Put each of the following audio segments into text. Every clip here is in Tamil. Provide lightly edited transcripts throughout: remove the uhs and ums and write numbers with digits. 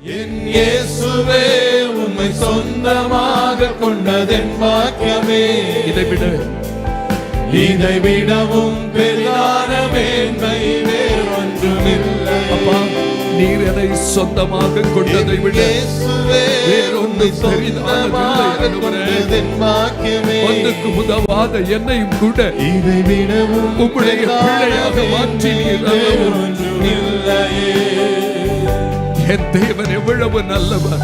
என் இயேசுவே உம்மை சொந்தமாக கொண்டதென் பாக்கியமே. இதை விடவும் பெரிதான மேன்மை வேறொன்றுமில்லை. அப்பா, நீர் என்னை சொந்தமாக கொண்டதை விட வேறொன்று பெரிதானதில்லை. ஒன்றுக்கு உதவாத என்னையும் கூட இதை விடவும் உம்முடைய பிள்ளையாக மாற்றி நீர் என் தேவன் எவ்வளவு நல்லவர்.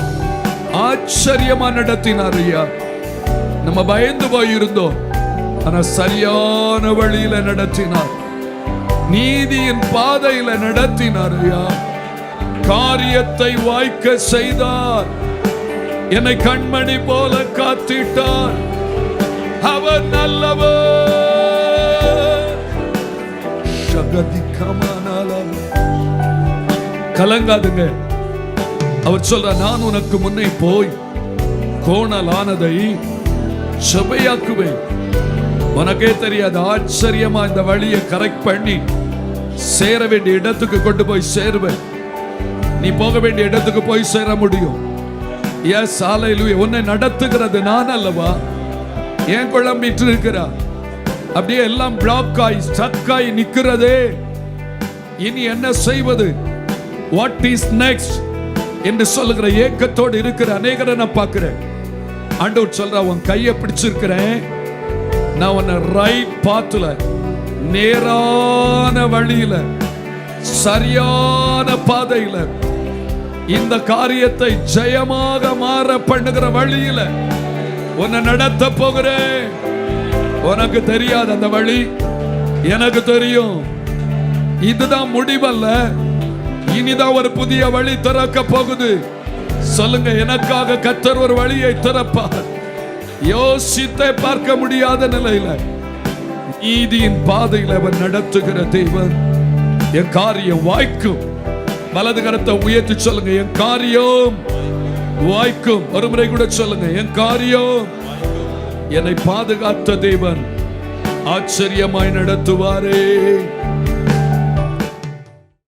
ஆச்சரியமா நடத்தினார் ஐயா. நம்ம பயந்து போயிருந்தோம், ஆனா சரியான வழியில நடத்தினார். நீதியின் பாதையில நடத்தினார் ஐயா. காரியத்தை வாய்க்க செய்தார். என்னை கண்மணி போல காத்திட்டார். அவர் நல்லவர். கலங்காதுங்க. அவர் சொல்ற, நான் உனக்கு முன்னே போய் கோணலானதை செவ்வையாக்குவேன். உனக்கே தெரியாது, ஆச்சரியமா இந்த வழியை கரெக்ட் பண்ணி சேர வேண்டிய இடத்துக்கு கொண்டு போய் சேருவேன். நீ போக வேண்டிய இடத்துக்கு போய் சேர முடியும். எஸ், ஹல்லேலூயா. உன்னை நடத்துகிறது நான் அல்லவா? ஏன் குழம்பிட்டு இருக்கிறா? அப்படியே எல்லாம் பிளாக் ஆகி ஸ்டக் ஆகி நிக்கிறதே. இனி என்ன செய்வது? வாட் இஸ் நெக்ஸ்ட் என்று சொல்லுகிற ஏக்கத்தோடு இருக்கிற அநேகரை நான் பார்க்கிறேன். ஆண்டவர் சொல்ற, உன் கையை பிடிச்சிருக்கிறேன். நான் உன்னை ரைட் பாத்துல, நேரான வழியில, சரியான பாதையில, இந்த காரியத்தை ஜெயமாக மாற பண்ணுகிற வழியில உன்னை நடத்த போகிறேன். உனக்கு தெரியாது அந்த வழி, எனக்கு தெரியும். இதுதான் முடிவல்ல, இனிதான் ஒரு புதிய வழி திறக்க போகுது. சொல்லுங்க, எனக்காக கர்த்தர் ஒரு வழியை திறப்பார். யோசித்தே பார்க்க முடியாத நிலையில நீதியின் பாதையில் அவர் நடத்துகிற தேவன். என் காரியம் வாய்க்கும். வலது கரத்தை உயர்த்தி சொல்லுங்க, என் காரியம் வாய்க்கும். ஒரு முறை கூட சொல்லுங்க, என் காரியம். என்னை பாதுகாத்த தேவன் ஆச்சரியமாய் நடத்துவாரே.